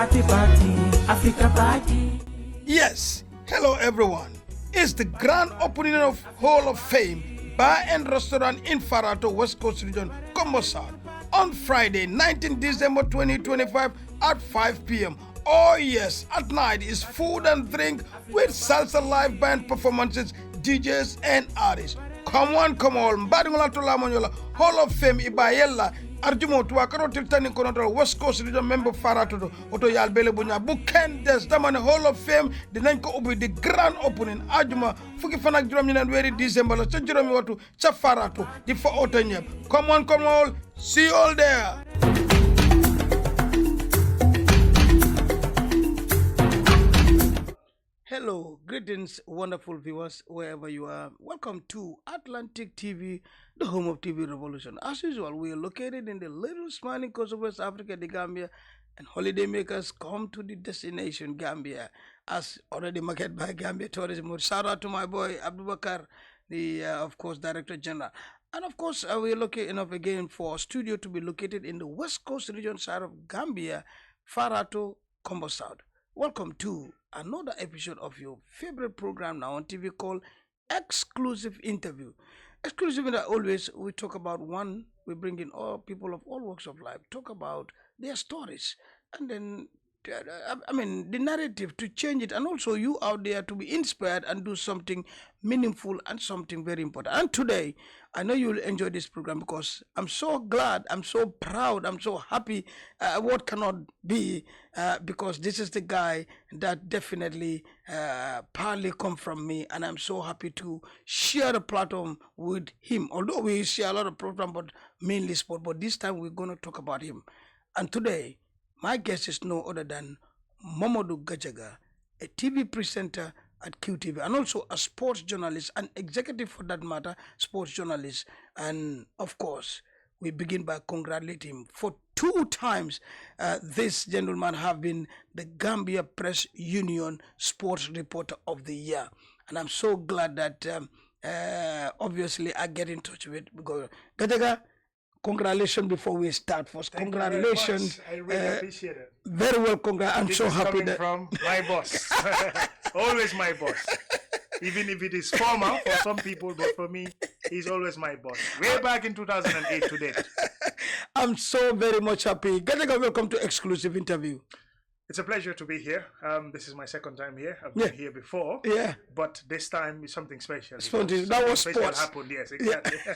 Africa party. Yes, hello everyone. It's the grand opening of Hall of Fame Bar and Restaurant in Farato, West Coast Region, Komosar, on Friday, 19 December 2025 at 5 p.m. Oh yes, at night is food and drink with salsa live band performances, DJs and artists. Come on, Mbadingula to Lamonyola, Hall of Fame Ibayella, Arjumo to Akaro Tiltani Konoto, West Coast Region member Farato, Oto Yalbele Bunya, Buken Des, Daman Hall of Fame, the Nanko Ubi, the grand opening, Arjuma, Fukifanak Drumin and very December, Chajuromi Watu, Chafarato, the for Otanyab. Come on, see you all there. Hello, greetings, wonderful viewers, wherever you are. Welcome to Atlantic TV, the home of TV revolution. As usual, we are located in the little smiling coast of West Africa, the Gambia, and holidaymakers come to the destination, Gambia, as already marketed by Gambia Tourism. Shout out to my boy, Bakary, the, of course, Director General. And of course, we are lucky enough again for a studio to be located in the West Coast region side of Gambia, Farato, Combo South. Welcome to another episode of your favorite program now on TV called Exclusive Interview. Exclusive in that always we talk about one, we bring in all people of all walks of life, talk about their stories, and then the narrative to change it, and also you out there to be inspired and do something meaningful and something very important. And today, I know you will enjoy this program because I'm so glad, I'm so proud, I'm so happy. What cannot be, because this is the guy that definitely partly come from me, and I'm so happy to share the platform with him. Although we share a lot of program, but mainly sport. But this time we're going to talk about him. And today, my guest is no other than Mamodou Gajaga, a TV presenter at QTV, and also a sports journalist, an executive for that matter, sports journalist. And of course, we begin by congratulating him. For 2 times, this gentleman have been the Gambia Press Union Sports Reporter of the Year. And I'm so glad that obviously I get in touch with Gajaga. Congratulations before we start. First, congratulations. I really appreciate it. Very well, congrats. I'm so happy that from my boss. Always my boss. Even if it is formal for some people, but for me, he's always my boss. Way back in 2008 to date. I'm so very much happy. Gajaga, welcome to Exclusive Interview. It's a pleasure to be here. This is my second time here. I've been here before. Yeah. But this time is something special. That was sports. Happened, yes, exactly. Yeah.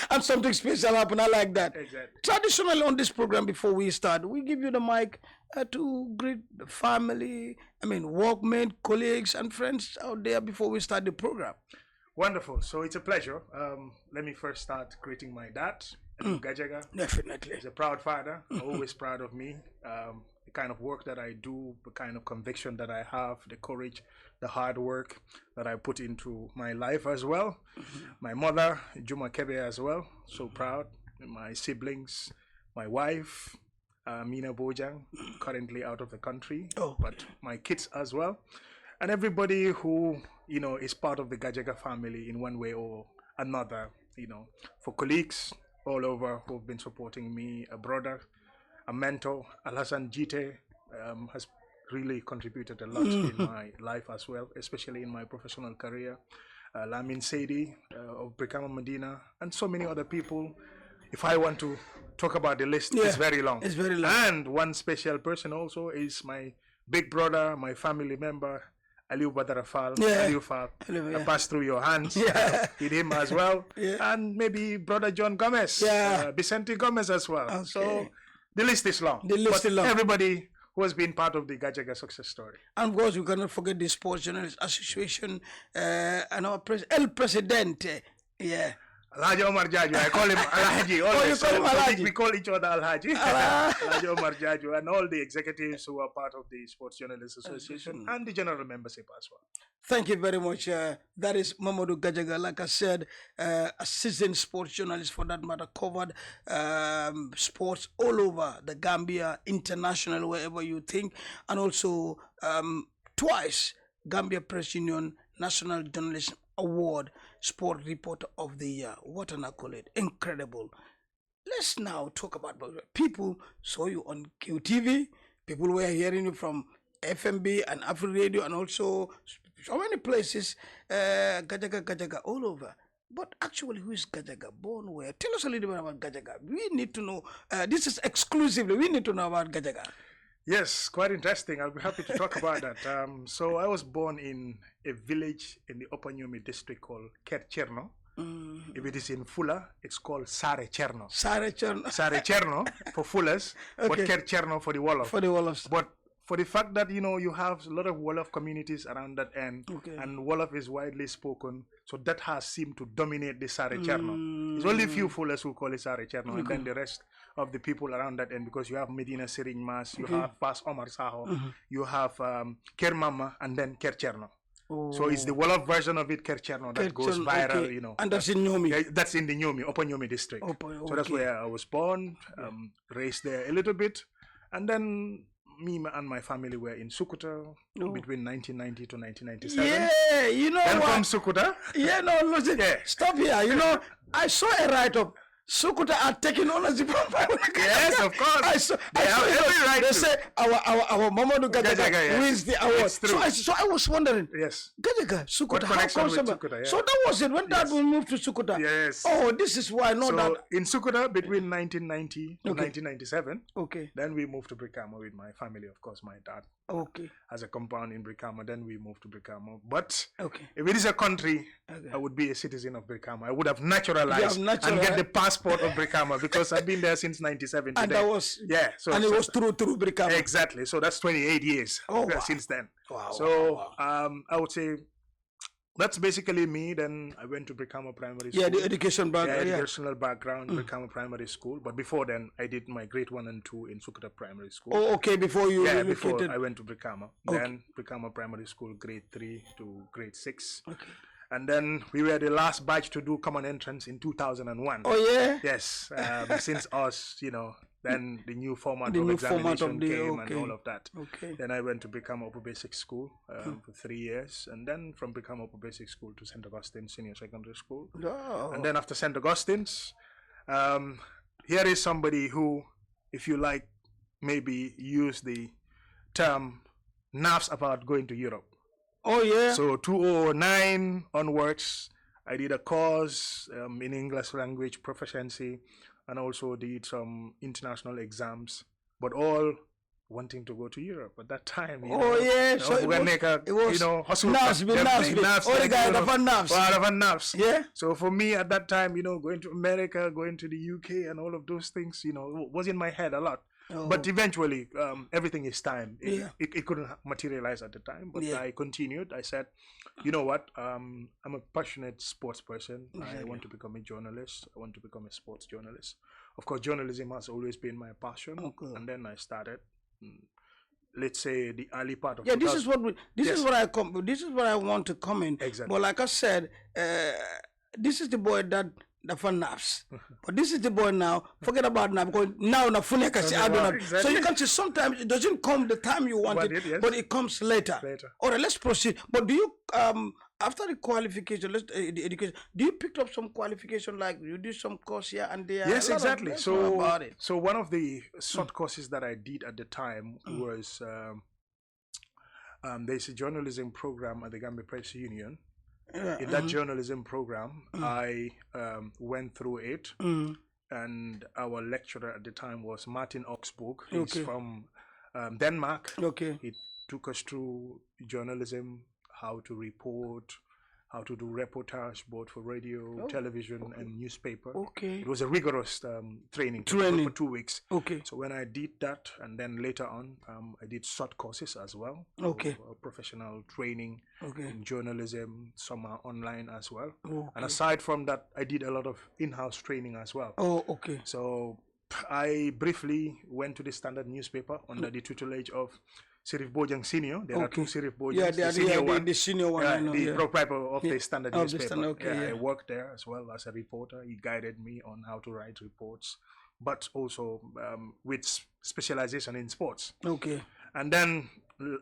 And something special happened. I like that. Exactly. Traditionally on this program, before we start, we give you the mic to greet the family, workmen, colleagues, and friends out there before we start the program. Wonderful. So it's a pleasure. Let me first start greeting my dad, Gajaga. Definitely. He's a proud father, always proud of me. The kind of work that I do, the kind of conviction that I have, the courage, the hard work that I put into my life as well. My mother, Juma Kebe, as well, so proud. My siblings, my wife, Mina Bojang, currently out of the country, but my kids as well. And everybody who, is part of the Gajaga family in one way or another, for colleagues all over who've been supporting me, a brother, a mentor, Alhassan Jite, has really contributed a lot in my life as well, especially in my professional career. Lamin Saidi of Brikama Medina, and so many other people. If I want to talk about the list, it's very long. It's very long. And one special person also is my big brother, my family member, Aliou Badarafal. Aliou Fal. I passed through your hands with him as well. And maybe brother John Gomez, Vicente Gomez as well. Okay. So the list is long. The list is long. Everybody who has been part of the Gajaga success story. And of course, we cannot forget the Sports Journalists Association and our El Presidente. Yeah. Alhaji Omar Jaju. I call him Alhaji. You call him Alhaji? We call each other Alhaji. Alhaji Omar Jaju, and all the executives who are part of the Sports Journalists Association and the general membership as well. Thank you very much. That is Mamodou Gajaga. Like I said, a seasoned sports journalist for that matter, covered sports all over the Gambia, international, wherever you think, and also twice Gambia Press Union National Journalism Award Sport Reporter of the Year. What an accolade. Incredible. Let's now talk about people saw you on QTV, People were hearing you from FMB and Afri Radio and also so many places, Gajaga, Gajaga, all over. But actually, who is Gajaga? Born where? Tell us a little bit about Gajaga. We need to know. This is exclusively. We need to know about Gajaga. Yes, quite interesting. I'll be happy to talk about that. So I was born in a village in the Upper Nyumi district called Kercherno. If it is in Fula, it's called Sare Cherno. Sare Cherno. Sare Cherno for Fullers, but Kercherno for the Wolof. For the Wolofs. But for the fact that, you know, you have a lot of Wolof communities around that end, and Wolof is widely spoken, so that has seemed to dominate the Sare Cherno. There's only a few Fullers who call it Sare Cherno, and then the rest of the people around that end, because you have Medina Sering Mas, you have Pas Omar Saho, you have Ker Mama, and then Ker Cherno. So it's the Wolof version of it, Ker Cherno, that goes viral, you know. And that's in Nyomi. Yeah, that's in the Nyomi, Upper Nyomi district. So that's where I was born, raised there a little bit, and then me and my family were in Sukuta between 1990 to 1997. Yeah, you know then what? From Sukuta. Yeah, no, listen, stop here. You know, I saw a write-up. Sukuta are taking ownership of Yes, of course. I saw every right they to. say our Mamodou Gajaga wins the award. So I was wondering. Yes. Gajaga, Sukuta, What connection with Sukuta? So that was it when Dad moved to Sukuta. Yes. Oh, this is why I know that. In Sukuta between 1990 to 1997. Okay. Then we moved to Brikama with my family, of course, my dad. Okay. Has a compound in Brikama. Then we moved to Brikama. But if if it is a country, I would be a citizen of Brikama. I would have naturalized and get the passport of Brikama, because I've been there since 97. And that was so it was through Brikama. Exactly. So that's 28 years since then. Wow. So I would say that's basically me. Then I went to Brikama Primary School. Yeah, the education background. Educational background, Brikama Primary School. But before then, I did my grade 1 and 2 in Sukuta Primary School. Oh, okay. Before you relocated. Before I went to Brikama. Then Brikama Primary School, grade 3 to grade 6. Okay. And then we were the last batch to do common entrance in 2001. Oh, yeah? Yes. Since us, you know, then the new format of examination came and all of that. Okay. Then I went to Brikama Upper Basic School for 3 years. And then from Brikama Upper Basic School to St. Augustine Senior Secondary School. Oh. And then after St. Augustine's, here is somebody who, if you like, maybe use the term nerves about going to Europe. Oh, yeah. So 2009 onwards, I did a course in English language proficiency, and also did some international exams, but all wanting to go to Europe at that time. So it was hustle. Nerves. Yeah. So for me at that time, going to America, going to the UK, and all of those things, was in my head a lot. But eventually, everything is time. It couldn't materialize at the time, but I continued. I said, you know what? I'm a passionate sports person. I want to become a journalist. I want to become a sports journalist. Of course, journalism has always been my passion. And then I started, let's say, the early part of this is what I want to comment. Exactly. But like I said, this is the boy that for nerves. But this is the boy now. Forget about now, because now na full exactly. So you can see sometimes it doesn't come the time you want it, but it comes later. All right, let's proceed. But do you after the qualification, the education, do you pick up some qualification, like you do some course here and there? Yes, exactly. So one of the short courses that I did at the time was there's a journalism program at the Gambia Press Union. In that journalism program, I went through it, and our lecturer at the time was Martin Oxburg. He's from Denmark. He took us through journalism, how to report, how to do reportage, both for radio, television, and newspaper. It was a rigorous training for 2 weeks. So when I did that, and then later on, I did short courses as well. Professional training in journalism, some are online as well. And aside from that, I did a lot of in-house training as well. So I briefly went to the Standard newspaper under the tutelage of Sirif Bojang Senior. There are two Sirif Bojangs. The senior one. The proprietor of the Standard newspaper. I worked there as well as a reporter. He guided me on how to write reports, but also with specialization in sports. And then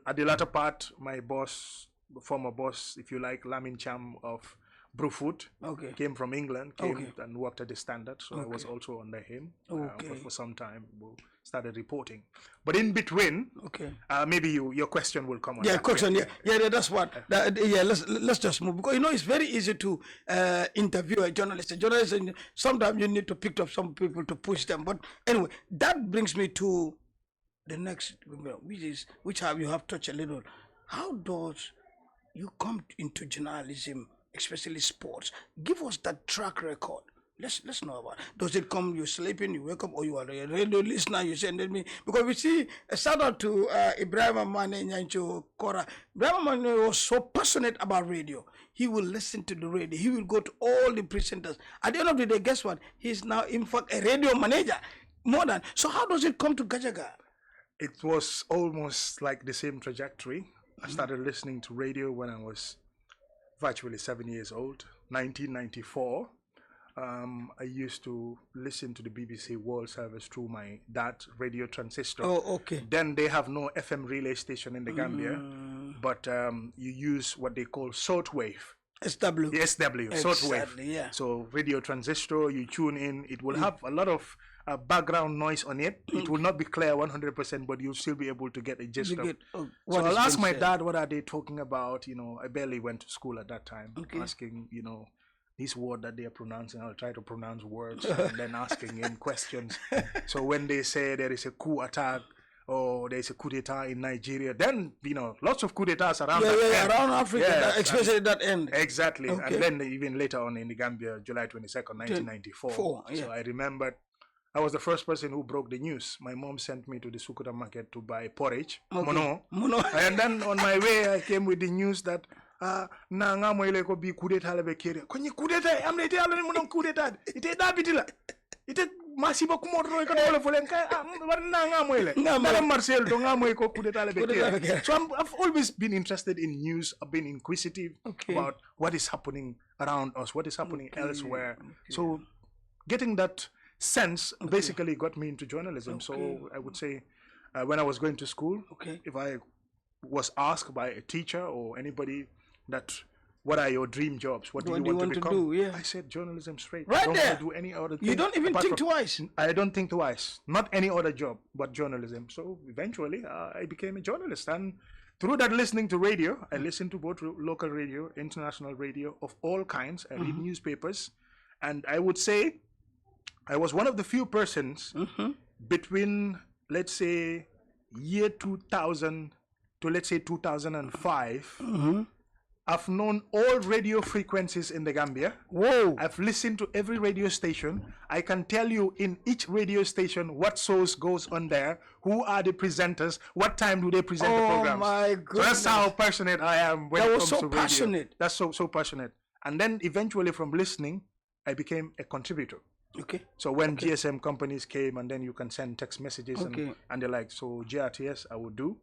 at the latter part, my boss, former boss, if you like, Lamin Cham of Brufut. Okay. Came from England, came and worked at the Standard, so I was also under him for some time. We started reporting, but in between, maybe your question will come on. Yeah, question. Yeah, that's what. Let's just move, because it's very easy to interview a journalist. And sometimes you need to pick up some people to push them. But anyway, that brings me to the next, which you have touched a little. How does you come into journalism, especially sports? Give us that track record. Let's know about it. Does it come, you're sleeping, you wake up, or you are a radio listener, you send me? Because we see a shout out to Bakary Manneh Nyancho Kora. Bakary Manneh was so passionate about radio. He will listen to the radio. He will go to all the presenters. At the end of the day, guess what? He's now, in fact, a radio manager. More than. So how does it come to Gajaga? It was almost like the same trajectory. I started listening to radio when I was virtually 7 years old, 1994. I used to listen to the BBC World Service through my dad's radio transistor. Then they have no FM relay station in the Gambia, but you use what they call shortwave. SW. The SW, shortwave. Yeah. So radio transistor, you tune in, it will have a lot of background noise on it. It will not be clear 100%, but you'll still be able to get a gist of it. So I'll ask my dad, what are they talking about? I barely went to school at that time. Asking, this word that they are pronouncing, I'll try to pronounce words and then asking him questions. So when they say there is a coup attack or there is a coup d'etat in Nigeria, then, lots of coup d'etats around around Africa, especially that end. Exactly. And then even later on in the Gambia, July 22nd, 1994. So I remembered I was the first person who broke the news. My mom sent me to the Sukuta market to buy porridge, mono. And then on my way, I came with the news that na nga mo ile ko bi coup d'etat lebe kere konyi coup d'etat am na ite ala mo non coup d'etat ite dabitila ite masiba ko modro ko wala folen kay war na nga mo ile na Marcel do nga mo ko coup d'etat lebe kere. So I've always been interested in news. I've been inquisitive about what is happening around us, what is happening elsewhere. So getting that sense basically got me into journalism. So I would say when I was going to school, if I was asked by a teacher or anybody that what are your dream jobs, what do you want to become, I said journalism straight. Right, I don't there. want to do any other thing. You don't even think twice. I don't think twice. Not any other job but journalism. So eventually I became a journalist, and through that listening to radio, I listened to both local radio, international radio of all kinds. I read newspapers, and I would say I was one of the few persons between, let's say, year 2000 to, let's say, 2005. I've known all radio frequencies in the Gambia. Whoa! I've listened to every radio station. I can tell you in each radio station what shows goes on there, who are the presenters, what time do they present the programs. Oh my goodness! So that's how passionate I am when it comes to radio. Passionate. That's so passionate. And then eventually from listening, I became a contributor. So when GSM companies came, and then you can send text messages, and they're like, so GRTS I would do.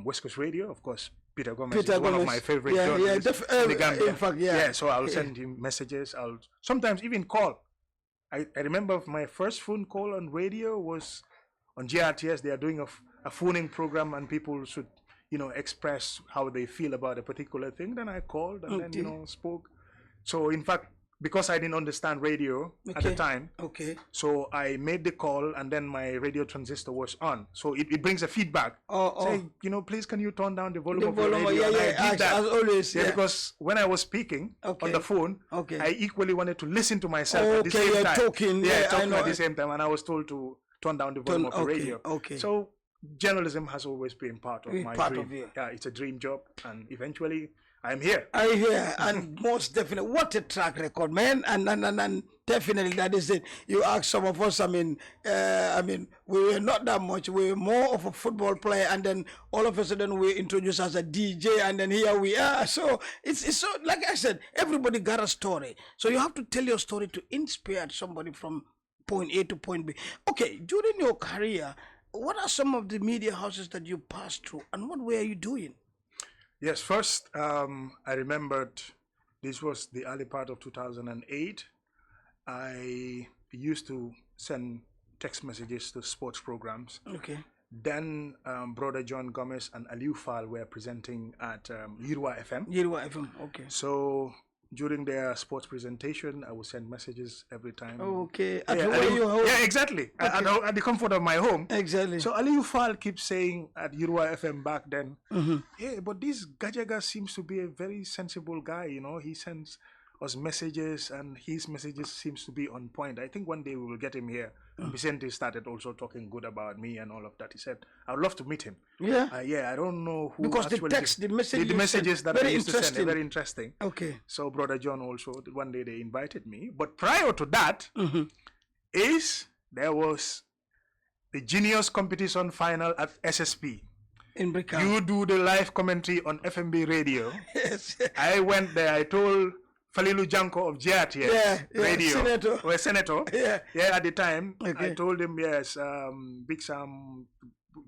West Coast Radio, of course, Peter Gomez is one of my favorite journalists in the Gambia. In fact, so I'll send him messages. I'll sometimes even call. I remember my first phone call on radio was on GRTS. They are doing a phoning program, and people should, express how they feel about a particular thing. Then I called and then, spoke. So in fact, because I didn't understand radio at the time, so I made the call, and then my radio transistor was on. So it brings a feedback. Say, please can you turn down the volume of your radio? I did that. As always. Because when I was speaking on the phone, I equally wanted to listen to myself at the same time. Talking at the same time, and I was told to turn down the volume of the radio. So journalism has always been part of my dream. It's a dream job, and eventually I'm here. I'm here, and most definitely, what a track record, man! And definitely that is it. You ask some of us. I mean, we were not that much. We were more of a football player, and then all of a sudden we introduced as a DJ, and then here we are. So it's so, like I said, everybody got a story. So you have to tell your story to inspire somebody from point A to point B. Okay, during your career, what are some of the media houses that you passed through, and what were you doing? Yes, first, I remembered this was the early part of 2008. I used to send text messages to sports programs. Then Brother John Gomez and Aliu Fall were presenting at Yirwa FM. Yirwa FM, So during their sports presentation, I would send messages every time. Okay. Yeah, exactly. Okay. At the comfort of my home. Exactly. So Aliou Fall keeps saying at Urua FM back then, yeah, but this Gajaga seems to be a very sensible guy. You know, he sends us messages, and his messages seems to be on point. I think one day we will get him here. Vicente started also talking good about me and all of that. He said, "I would love to meet him." Yeah. Yeah, I don't know who because the actually text, the message, the messages that I used to send are very interesting. Okay. So Brother John also, one day they invited me. But prior to that, there was the juniors competition final at SSP. In Brickham. You do the live commentary on FMB radio. Yes. I went there. I told Falilu Janko of GRTS radio, senator. Yeah, at the time, I told him, yes, Big Sam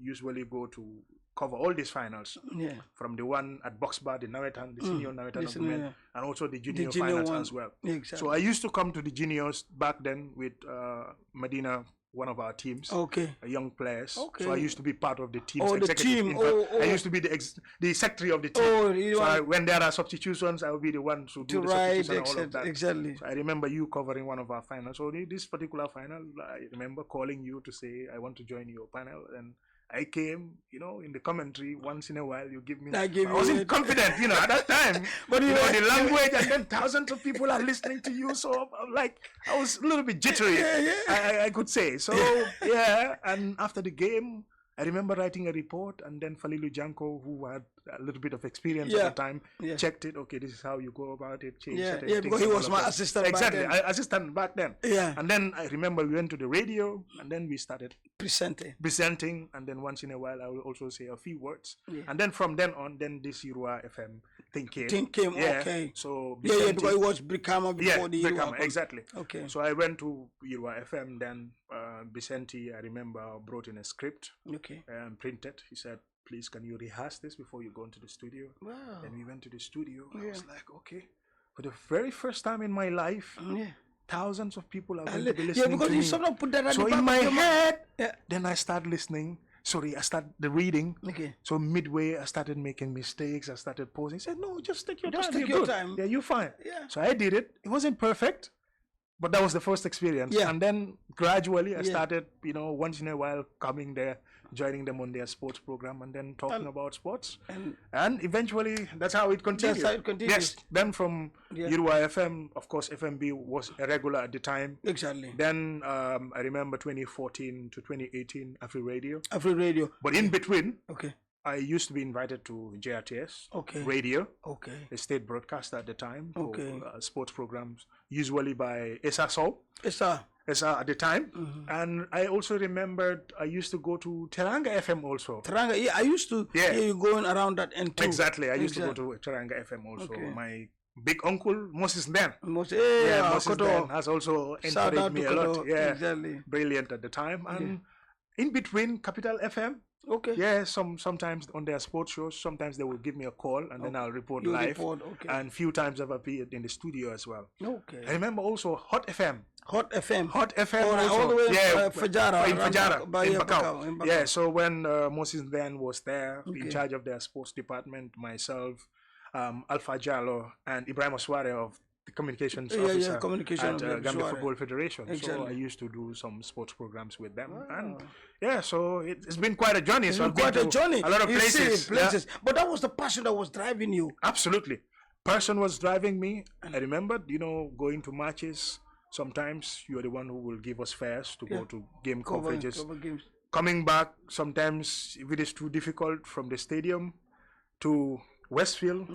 usually go to cover all these finals. Yeah. From the one at Box Bar, the Nawetan, the senior Nawetan of the men, and also the junior finals as well. Exactly. So I used to come to the juniors back then with Medina, one of our teams, young players. So I used to be part of the team's executive. I used to be the secretary of the team. So when there are substitutions, I will be the one to do the substitution and all of that. Exactly. So I remember you covering one of our finals. So this particular final, I remember calling you to say, I want to join your panel. And I came, you know, in the commentary once in a while. You give me. I wasn't confident, you know, at that time. But you know the language, and then thousands of people are listening to you. So like, I was a little bit jittery. I could say. So yeah. And after the game, I remember writing a report, and then Falilu Janko, who had a little bit of experience at the time, checked it. Okay, this is how you go about it. Change it. Because he was my assistant. Exactly, back then. Assistant back then. Yeah. And then I remember we went to the radio, and then we started presenting, and then once in a while I will also say a few words. Yeah. And then from then on, then this Urua FM thing came. Okay. So because it was Brikama before the Brikama, exactly. Okay. So I went to Urua FM. Then Vicente, I remember, brought in a script. Okay. And printed. He said, "Please, can you rehearse this before you go into the studio?" Wow. Then we went to the studio. I was like, okay. For the very first time in my life, thousands of people are going to be listening to me. Because put that so in my head, then I start listening. Sorry, I started the reading. Okay. So midway, I started making mistakes. I started pausing. I said, "No, just take your time. Just take your time. Yeah, you're fine." Yeah. So I did it. It wasn't perfect, but that was the first experience. Yeah. And then gradually, I started, you know, once in a while coming there, joining them on their sports program, and then talking about sports. And eventually, that's how it continued. That's how it continued. Yes. Then from Urua FM, of course, FMB was a regular at the time. Exactly. Then I remember 2014 to 2018, Afri Radio. Afri Radio. But in between, I used to be invited to JRTS radio, a state broadcaster at the time, for sports programs, usually by Esa Sow. Esa at the time. And I also remembered I used to go to Teranga FM also. Teranga, I used to hear you going around that end too. Exactly, I used to go to Teranga FM also. My big uncle, Moses Den. Moses Den has also encouraged me a lot. Yeah, exactly. Brilliant at the time. And in between, Capital FM. Okay. Yeah, sometimes on their sports shows, sometimes they will give me a call, and then I'll report live. And few times I've appeared in the studio as well. Okay. I remember also Hot FM. Hot FM also. All the way in Fajara, in Bakau. Yeah, so when Moses then was there, in charge of their sports department, myself, Alpha Jallo, and Ibrahim Osware of the communications officer at Gambia Football Federation. Exactly. So I used to do some sports programs with them. And yeah, so it's been quite a journey. So I've been to a lot of places. But that was the passion that was driving you. Absolutely. Passion was driving me. I remember, you know, going to matches. Sometimes you're the one who will give us fares to go to game coverages. Coming back, sometimes if it is too difficult from the stadium to Westfield,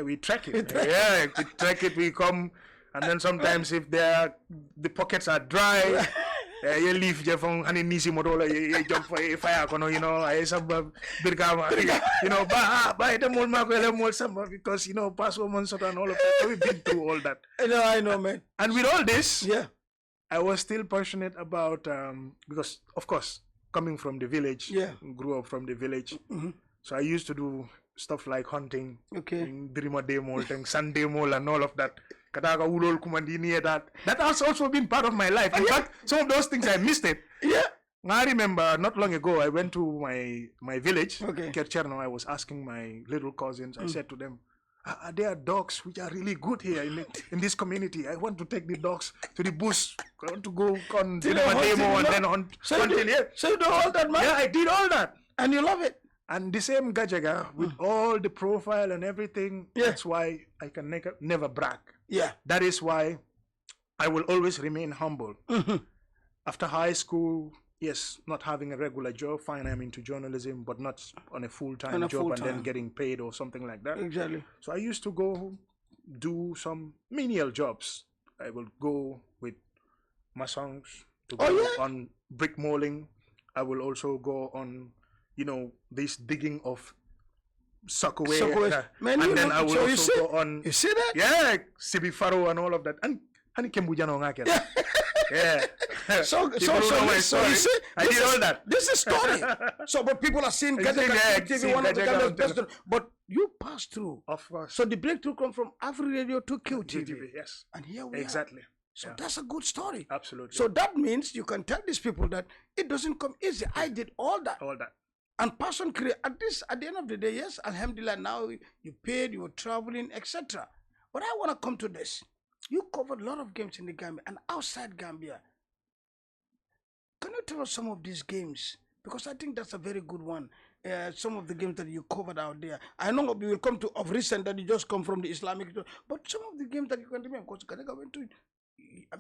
we track it. We track it, we come, and then sometimes if the pockets are dry, you leave Jeffon and nisi motola, you jump for a fire, you know, I sub you know, buy the more summer because you know, pass woman and all of that. We've been through all that. I know, man. And with all this, I was still passionate about because of course, coming from the village, grew up from the village. So I used to do stuff like hunting, Drima Demo, Sunday Mall, and all of that. Kataga Ulol Kumandini, that has also been part of my life. In fact, some of those things I missed it. Yeah. I remember not long ago, I went to my village, Kercherno. I was asking my little cousins, I said to them, there are dogs which are really good here in this community. I want to take the dogs to the bush. I want to go on a demo and then on. So you do all that, man? Yeah, I did all that. And you love it? And the same Gajaga, with all the profile and everything, that's why I can never brag. Yeah. That is why I will always remain humble. After high school, yes, not having a regular job, fine, I'm into journalism, but not on a full-time job and then getting paid or something like that. Exactly. So I used to go do some menial jobs. I will go with my songs to go on brick molding. I will also go on, this digging of sockaway. Man, and then I will also go on. You see that? Yeah, Sibi Faro and all of that. And yeah. So you see, I did all that. This is story. So, but people are seeing Gajaga TV, one of the Gambia's best. But you passed through. Of course. So the breakthrough come from Afri Radio to QTV. Yes. And here we Exactly. So that's a good story. Absolutely. So that means you can tell these people that it doesn't come easy. I did all that. All that. And passion create at the end of the day, yes, alhamdulillah, now you paid, you were traveling, etc. But I want to come to this. You covered a lot of games in the Gambia and outside Gambia. Can you tell us some of these games? Because I think that's a very good one. Some of the games that you covered out there. I know we will come to of recent that you just come from the Islamic, but some of the games that you can remember. Because Gajaga went to, I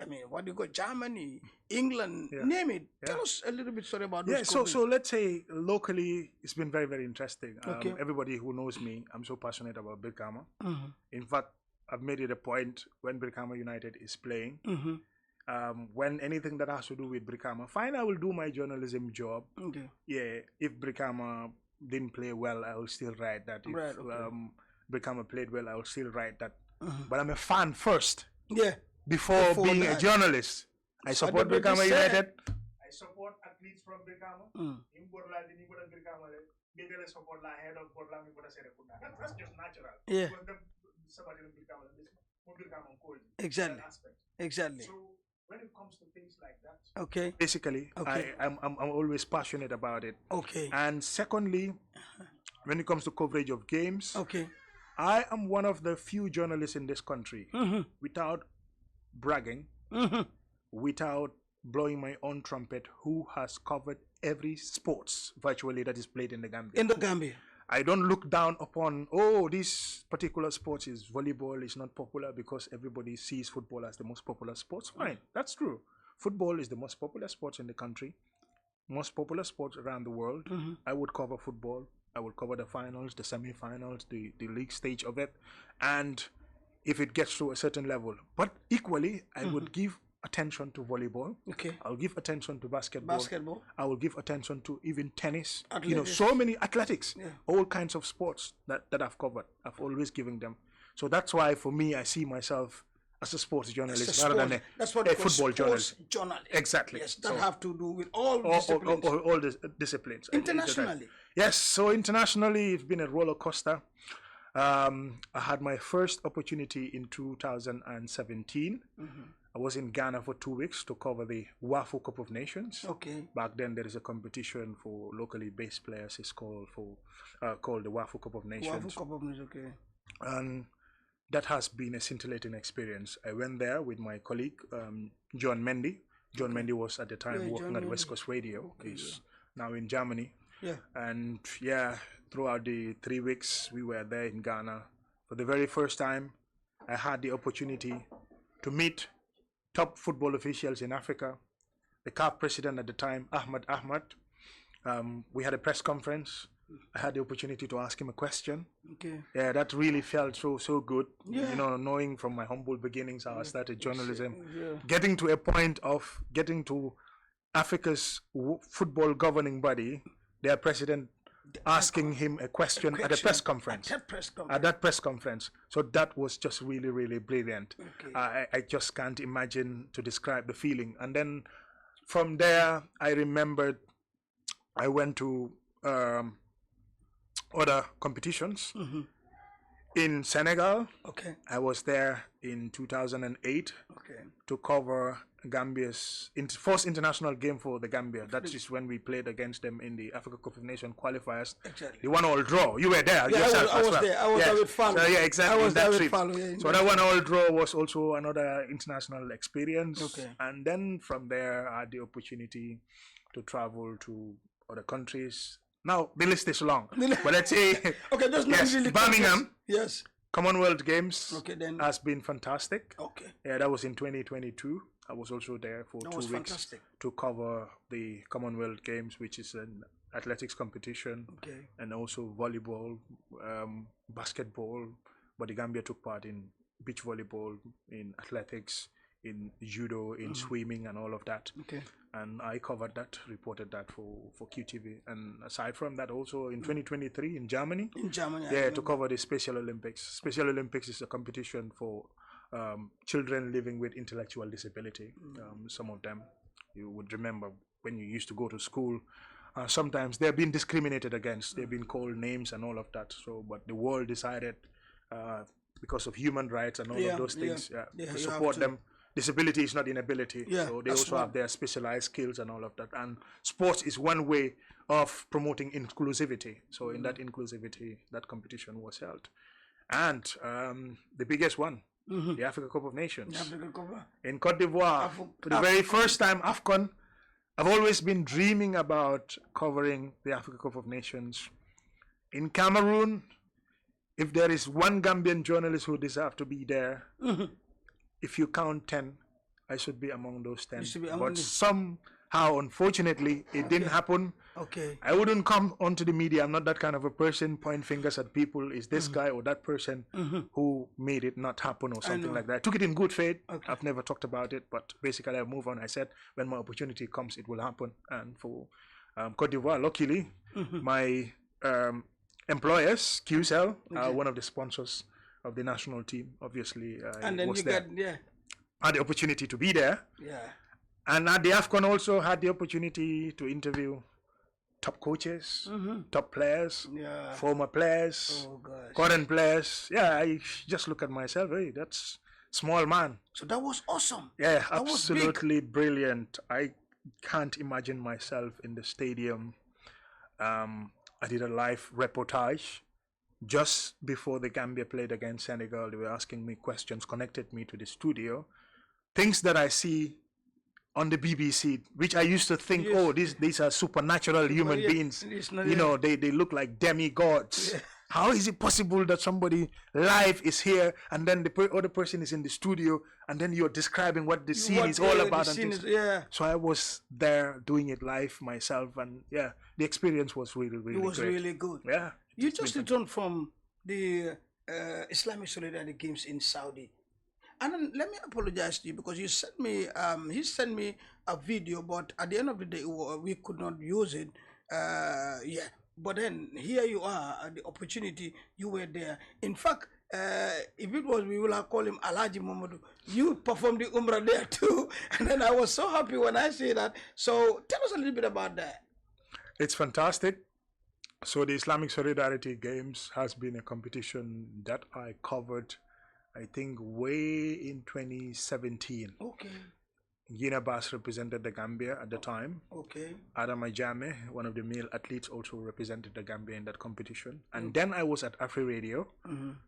mean, what do you go? Germany, England, name it. Tell us a little bit, sorry, about those. Yeah, so let's say locally, it's been very, very interesting. Everybody who knows me, I'm so passionate about Brikama. In fact, I've made it a point when Brikama United is playing. When anything that has to do with Brikama, fine, I will do my journalism job. Yeah, if Brikama didn't play well, I will still write that. If Brikama played well, I will still write that. But I'm a fan first. Yeah. Before being a journalist. I support Brikama United. I support athletes from Brikama. That's just natural. Yeah. Exactly. Exactly. So when it comes to things like that, basically, I'm always passionate about it. And secondly, when it comes to coverage of games, I am one of the few journalists in this country, without bragging, without blowing my own trumpet, who has covered every sports virtually that is played in the Gambia. In the Gambia. I don't look down upon, oh, this particular sport is volleyball, is not popular because everybody sees football as the most popular sports. Fine, that's true. Football is the most popular sport in the country, most popular sport around the world. I would cover football. I will cover the finals, the semi-finals, the league stage of it. And if it gets to a certain level, but equally, I would give attention to volleyball. I'll give attention to basketball. I will give attention to even tennis. So many athletics, all kinds of sports that I've covered. I've always given them. So that's why for me, I see myself as a sports journalist rather than a football journalist. Exactly. Yes, that have to do with all disciplines. All the disciplines. Internationally. Yes, so internationally, it's been a roller coaster. I had my first opportunity in 2017. I was in Ghana for 2 weeks to cover the WAFU Cup of Nations. Back then, there is a competition for locally based players. It's called the WAFU Cup of Nations. WAFU Cup of Nations, And that has been a scintillating experience. I went there with my colleague, John Mendy. John Mendy was at the time working at West Coast Radio. He's now in Germany. And throughout the 3 weeks we were there in Ghana, for the very first time, I had the opportunity to meet top football officials in Africa. The CAF president at the time, Ahmad. We had a press conference. I had the opportunity to ask him a question. Yeah, that really felt so good. Knowing from my humble beginnings how I started journalism, getting to a point of getting to Africa's football governing body, their president asking him a question at a press conference. At that press conference. So that was just really, really brilliant. I just can't imagine to describe the feeling. And then from there, I remembered I went to other competitions. In Senegal. I was there in 2008 to cover Gambia's first international game for the Gambia. That is when we played against them in the Africa Cup of Nations qualifiers. Exactly. The 1-1 draw. You were there. Yeah, I was there. I was there with Fallon. So, yeah, exactly. I was that there trip. with Fallon. Yeah, so that 1-1 draw was also another international experience. Okay. And then from there, I had the opportunity to travel to other countries. Now the list is long, but let's say okay, just yes, really Birmingham. Yes. Commonwealth Games then has been fantastic. Okay. Yeah, that was in 2022. I was also there for 2 weeks fantastic. to cover the Commonwealth Games, which is an athletics competition, and also volleyball, basketball. But the Gambia took part in beach volleyball, in athletics, in judo, in swimming, and all of that. Okay. And I covered that, reported that for QTV. And aside from that, also in 2023 in Germany. In Germany, yeah, to cover the Special Olympics. Special Olympics is a competition for children living with intellectual disability. Some of them, you would remember when you used to go to school, sometimes they're being discriminated against. They've been called names and all of that. So, but the world decided, because of human rights and all of those things, to support them. Disability is not inability, so they also have their specialized skills and all of that. And sports is one way of promoting inclusivity. So in that inclusivity, that competition was held. And the biggest one, the Africa Cup of Nations. In Cote d'Ivoire, for the very first time, AFCON. I've always been dreaming about covering the Africa Cup of Nations. In Cameroon, if there is one Gambian journalist who deserves to be there, if you count 10, I should be among those 10. But somehow, unfortunately, it didn't happen. Okay. I wouldn't come onto the media. I'm not that kind of a person, point fingers at people. Is this guy or that person who made it not happen or something like that. I took it in good faith. Okay. I've never talked about it, but basically I move on. I said, when my opportunity comes, it will happen. And for Cote d'Ivoire, luckily, my employers, QCell, are one of the sponsors of the national team. Obviously, and then was you had the opportunity to be there. Yeah. And at the AFCON also had the opportunity to interview top coaches, top players, former players, current players. Yeah, I just look at myself, hey, that's small man. So that was awesome. Yeah, that absolutely brilliant. I can't imagine myself in the stadium. I did a live reportage just before the Gambia played against Senegal. They were asking me questions, connected me to the studio. Things that I see on the BBC, which I used to think, oh, these are supernatural human beings. You know, they look like demigods. Yeah. How is it possible that somebody live is here and then the other person is in the studio and then you're describing what the scene is all about? So I was there doing it live myself, and yeah, the experience was really, really great. It was really good. Yeah. You just returned from the Islamic Solidarity Games in Saudi. And then let me apologize to you because you sent me, he sent me a video, but at the end of the day, we could not use it. Yeah. But then here you are, the opportunity, you were there. In fact, if it was, we will have called him Alhaji Mamodou. You performed the Umrah there too. And then I was so happy when I see that. So tell us a little bit about that. It's fantastic. So the Islamic Solidarity Games has been a competition that I covered, I think, way in 2017. Okay. Gina Bass represented the Gambia at the time. Okay. Adam Ajame, one of the male athletes, also represented the Gambia in that competition. And then I was at Afri Radio.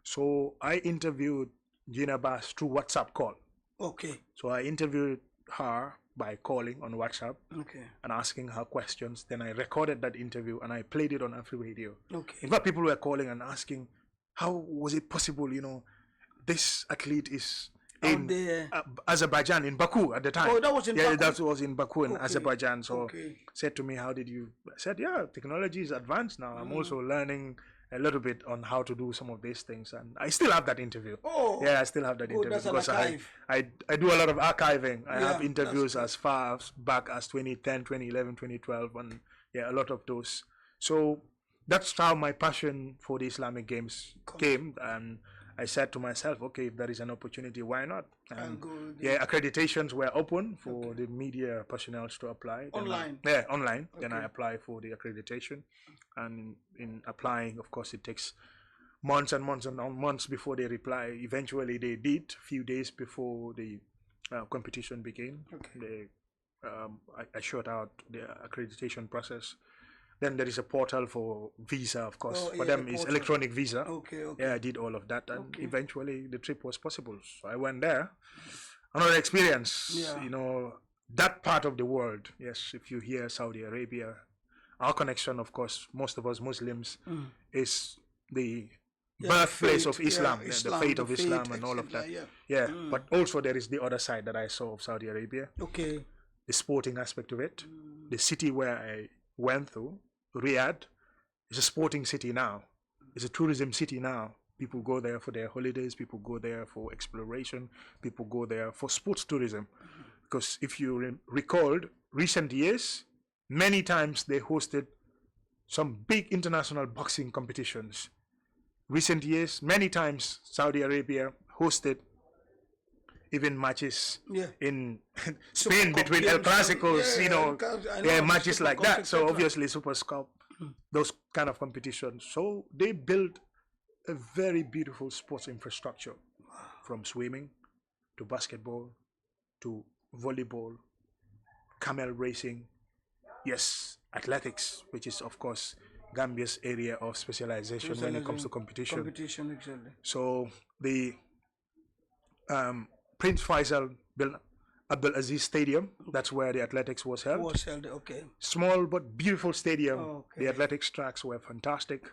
So I interviewed Gina Bass through WhatsApp call. Okay. So I interviewed her by calling on WhatsApp and asking her questions. Then I recorded that interview and I played it on Afri Radio. Okay. In fact, people were calling and asking, how was it possible, you know, this athlete is in Azerbaijan, in Baku at the time. Oh, that was in Baku? Yeah, that was in Baku in Azerbaijan. So said to me, how did you? I said, yeah, technology is advanced now. I'm also learning a little bit on how to do some of these things. And I still have that interview. Oh. Yeah, I still have that interview because I do a lot of archiving. I have interviews as far back as 2010, 2011, 2012, and yeah, a lot of those. So that's how my passion for the Islamic Games came. And I said to myself, okay, if there is an opportunity, why not? And yeah, accreditations were open for the media personnel to apply. Online? Online. Then I applied for the accreditation. And in applying, of course, it takes months and months and months before they reply. Eventually, they did, a few days before the competition began. Okay. I shot out the accreditation process. Then there is a portal for visa, of course. Oh, For yeah, them, the is portal. electronic visa. Okay, okay. Yeah, I did all of that, and Okay. eventually the trip was possible. So I went there. Another experience, Yeah. you know, that part of the world. Yes, if you hear Saudi Arabia, our connection, of course, most of us Muslims, is the birthplace of Islam, the faith of Islam and all of that. Yeah, but also there is the other side that I saw of Saudi Arabia. Okay. The sporting aspect of it. The city where I went through, Riyadh, is a sporting city now. It's a tourism city now. People go there for their holidays. People go there for exploration. People go there for sports tourism. Because if you recalled, recent years, many times they hosted some big international boxing competitions. Recent years, many times Saudi Arabia hosted even matches in Spain between El Clásicos, you know, matches like that. So obviously Super Cup, those kind of competitions. So they built a very beautiful sports infrastructure, from swimming to basketball to volleyball, camel racing, yes, athletics, which is of course Gambia's area of specialization when it comes to competition. Exactly. So the Prince Faisal bin Abdul Aziz Stadium, that's where the athletics was held. Okay. Small but beautiful stadium. The athletics tracks were fantastic.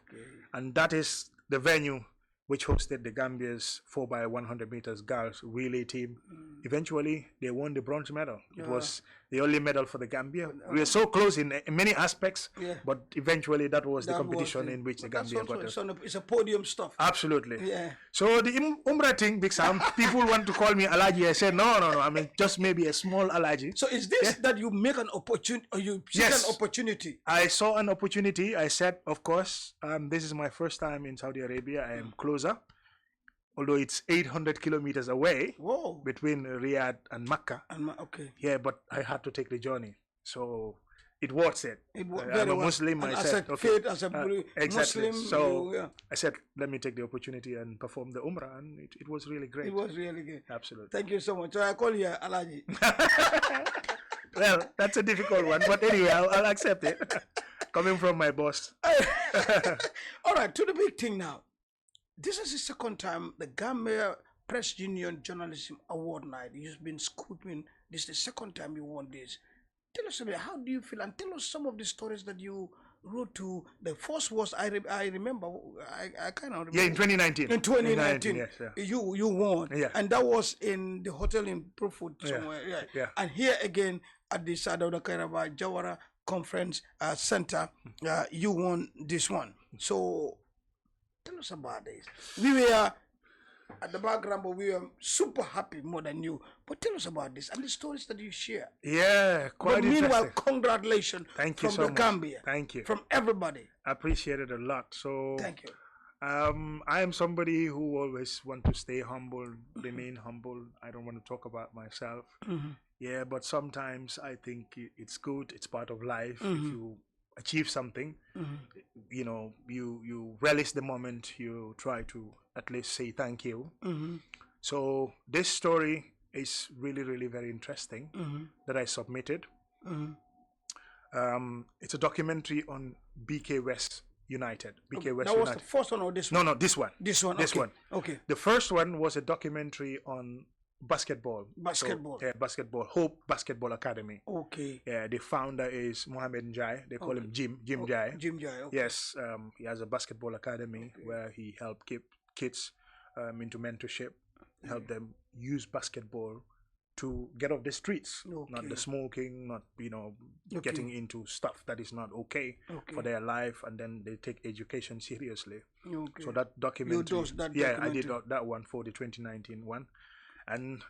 And that is the venue which hosted the Gambia's 4x100 meters girls relay team. Eventually, they won the bronze medal. It was the only medal for the Gambia. We were so close in many aspects, but eventually that was the competition in which the Gambia got it. It's a podium stuff. Absolutely. Yeah. So the Umrah thing, Big Sam, people want to call me Alaji. I said, no. I mean, just maybe a small Alaji. So is this that you make an opportunity, or you seek an opportunity? I saw an opportunity. I said, of course, this is my first time in Saudi Arabia. I am closer, although it's 800 kilometers away. Whoa. Between Riyadh and Mecca. Okay. Yeah, but I had to take the journey. So it was it. I'm a Muslim. And I as said, a okay. faith, as a exactly. Muslim. So I said, let me take the opportunity and perform the Umrah, and it was really great. It was really good. Absolutely. Thank you so much. So I call you Alaji. Well, that's a difficult one, but anyway, I'll accept it. Coming from my boss. All right, to the big thing now. This is the second time the Gambia Press Union Journalism Award night. You've been scooping. This is the second time you won this. Tell us a bit, how do you feel? And tell us some of the stories that you wrote to. The first was, I remember, I kind of remember. Yeah, in 2019. In 2019, yes, yeah. you won. Yeah. And that was in the hotel in Brufut somewhere. Yeah. And here again at the Sadauda Kairaba Jawara Conference Center, you won this one. So tell us about this. We were at the background, but we were super happy more than you. But tell us about this and the stories that you share. Yeah, quite But meanwhile, congratulations from the Gambia. Thank you. From everybody. I appreciate it a lot. So thank you. I am somebody who always want to stay humble, remain humble. I don't want to talk about myself. Yeah, but sometimes I think it's good. It's part of life. If you achieve something, you know, you relish the moment. You try to at least say thank you. So this story is really, really very interesting that I submitted. It's a documentary on BK West United. BK West that was United. the first one or this one? No, this one. This one. This one. Okay. The first one was a documentary on basketball. Basketball. So, yeah, basketball. Hope Basketball Academy. Okay. Yeah, the founder is Mohammed Njai. They call him Jim Njai. Jim Njai. Okay. Yes, he has a basketball academy where he helped keep kids into mentorship, help them use basketball to get off the streets, not the smoking, not getting into stuff that is not okay for their life, and then they take education seriously. So that documentary, I did that one for the 2019 one, and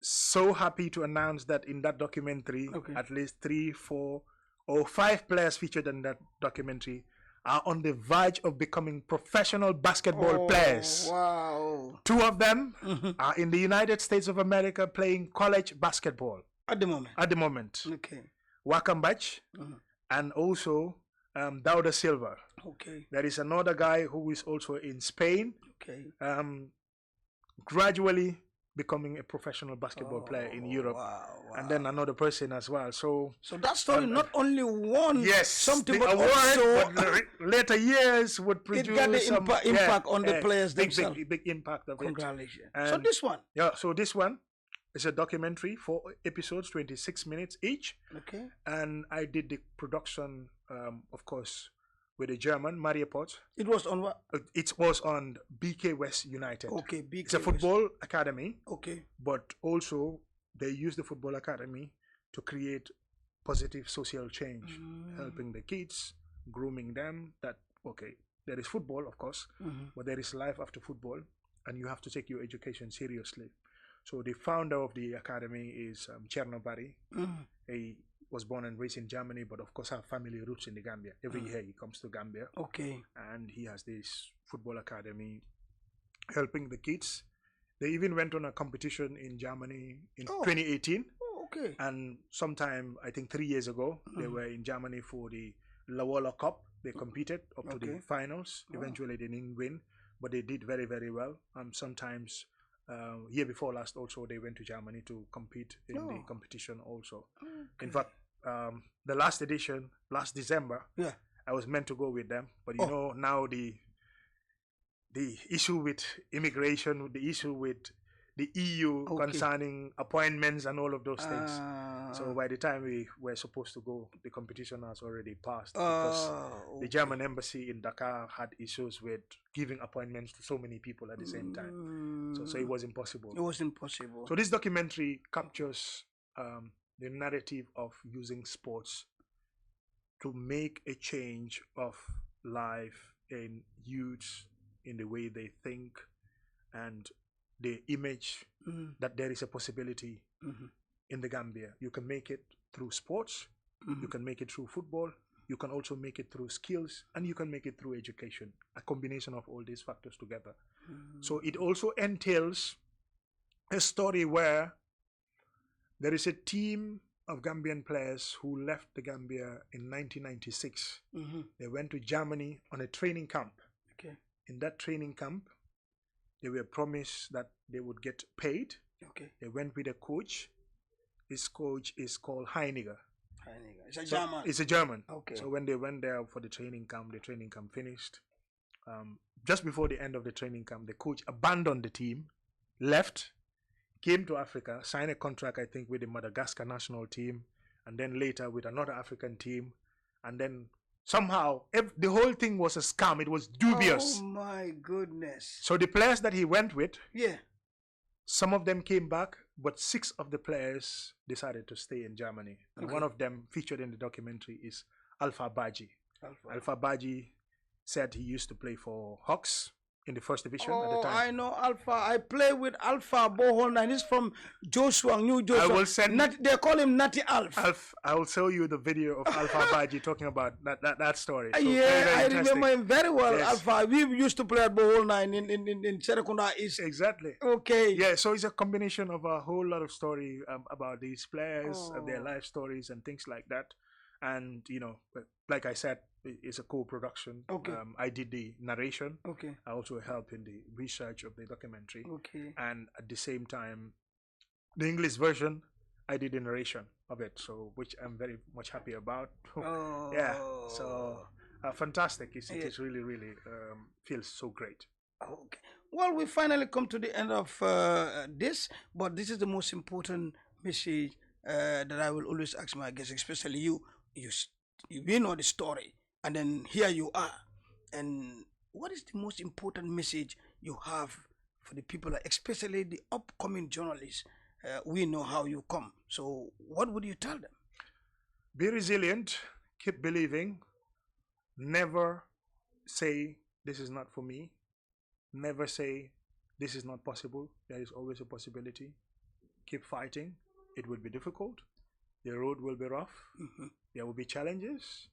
so happy to announce that in that documentary, at least 3, 4, or 5 players featured in that documentary are on the verge of becoming professional basketball players. Wow. 2 of them are in the United States of America playing college basketball. At the moment? At the moment. Okay. Wakambach and also Dauda Silva. Okay. There is another guy who is also in Spain. Okay. Gradually becoming a professional basketball player in Europe, wow, and then another person as well. So that story not only won yes, something, the but award, also but later years would produce it got the some impact on the players big, themselves. big impact of Congratulations. it. So this one, so this one is a documentary, 4 episodes, 26 minutes each. Okay. And I did the production, of course, with a German, Maria Potts. It was on what? It was on BK West United. Okay, BK It's a football academy. Okay. But also, they use the football academy to create positive social change, helping the kids, grooming them. That, okay, there is football, of course, but there is life after football, and you have to take your education seriously. So the founder of the academy is Cherno-Bari. He was born and raised in Germany, but of course have family roots in the Gambia. Every year he comes to Gambia. Okay. And he has this football academy helping the kids. They even went on a competition in Germany in 2018. Oh, okay. And sometime, I think 3 years ago, they were in Germany for the Lawala Cup. They competed up to the finals. Eventually they didn't win, but they did very, very well. Sometimes year before last also they went to Germany to compete in the competition also. In fact, the last edition, last December, I was meant to go with them, but you know, now the issue with immigration, the issue with the EU concerning appointments and all of those things. So by the time we were supposed to go, the competition has already passed because the German embassy in Dakar had issues with giving appointments to so many people at the same time. So it was impossible. It was impossible. So this documentary captures the narrative of using sports to make a change of life in youths, in the way they think, and the image that there is a possibility in the Gambia. You can make it through sports, you can make it through football, you can also make it through skills, and you can make it through education, a combination of all these factors together. So it also entails a story where there is a team of Gambian players who left the Gambia in 1996. They went to Germany on a training camp. Okay. In that training camp, they were promised that they would get paid. Okay. They went with a coach. This coach is called Heiniger. It's a German. It's a German. Okay. So when they went there for the training camp finished. Just before the end of the training camp, the coach abandoned the team, left, came to Africa, signed a contract, I think, with the Madagascar national team, and then later with another African team, and then somehow the whole thing was a scam. It was dubious. Oh my goodness. So the players that he went with, yeah, some of them came back, but 6 of the players decided to stay in Germany. And one of them featured in the documentary is Alpha Baji. Alpha Baji said he used to play for Hawks in the first division at the time. I know Alpha. I play with Alpha Bohol, and he's from Joshua, New Joshua. I will send. They call him Natty Alf. I will show you the video of Alpha Baji talking about that story. So yeah, I remember him very well. Yes. Alpha. We used to play at Bohol 9 in Serekunda East. Exactly. Okay. Yeah. So it's a combination of a whole lot of story about these players, their life stories, and things like that. And you know, like I said, it's a co-production. Okay. I did the narration. Okay. I also helped in the research of the documentary. Okay. And at the same time, the English version, I did the narration of it. So, which I'm very much happy about. Yeah. So, fantastic. It is really, really feels so great. Okay. Well, we finally come to the end of this, but this is the most important message that I will always ask my guests, especially you. You know the story, and then here you are. And what is the most important message you have for the people, especially the upcoming journalists? We know how you come. So what would you tell them? Be resilient, keep believing, never say this is not for me, never say this is not possible. There is always a possibility. Keep fighting. It will be difficult. The road will be rough. There will be challenges.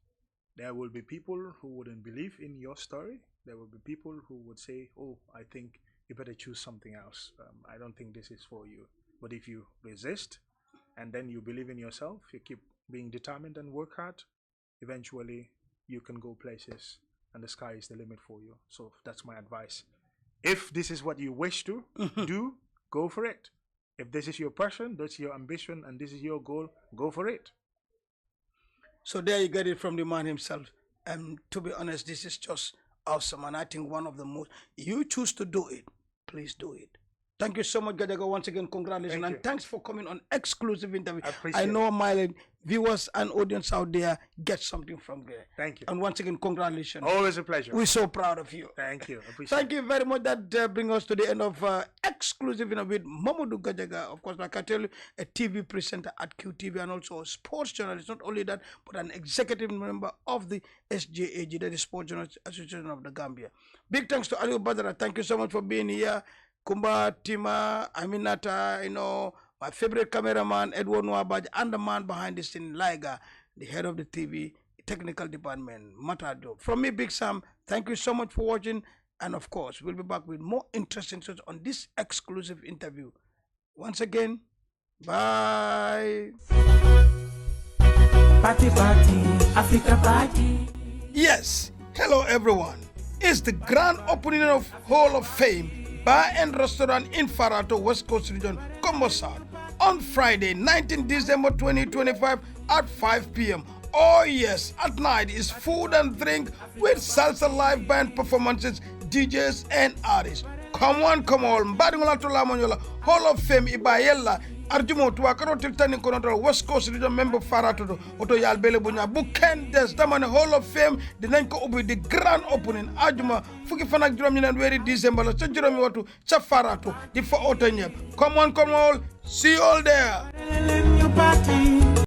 There will be people who wouldn't believe in your story. There will be people who would say, oh, I think you better choose something else. I don't think this is for you. But if you resist and then you believe in yourself, you keep being determined and work hard, eventually you can go places and the sky is the limit for you. So that's my advice. If this is what you wish to do, go for it. If this is your passion, that's your ambition, and this is your goal, go for it. So there you get it from the man himself. And to be honest, this is just awesome. And I think one of the most, you choose to do it, please do it. Thank you so much, Gajaga. Once again, congratulations. And thanks for coming on exclusive interview. I know my viewers and audience out there get something from there. Thank you. And once again, congratulations. Always a pleasure. We're so proud of you. Thank you. Thank you very much. That brings us to the end of exclusive interview with Mamodou Gajaga. Of course, like I tell you, a TV presenter at QTV and also a sports journalist. Not only that, but an executive member of the SJAG, that is Sports Journalists Association of the Gambia. Big thanks to Ali Badara. Thank you so much for being here. Kumba, Tima, Aminata, my favorite cameraman, Edward Nwabaj, and the man behind the scene, Liga, the head of the TV technical department, Matado. From me, Big Sam, thank you so much for watching. And of course, we'll be back with more interesting stories on this exclusive interview. Once again, bye. Party, Africa party. Yes, hello everyone. It's the grand opening of Hall of Fame Bar and Restaurant in Farato, West Coast Region, Combo South, on Friday, 19 December 2025 at 5 p.m. Oh yes, at night is food and drink with salsa live band performances, DJs and artists. Come on, Mbadingola Tolamonyola, Hall of Fame Ibayella, Arjumo to Akaro Tiltani Control, West Coast Region member Farato, Oto Yalbele Bunya, Buken Des, Damane Hall of Fame, the Nenko Ubi, the grand opening, Arjuma, Fuki Fanak Drumin and very December, Chajuromi Watu, Chafarato, the 4 Otanyep. Come on, see you all there.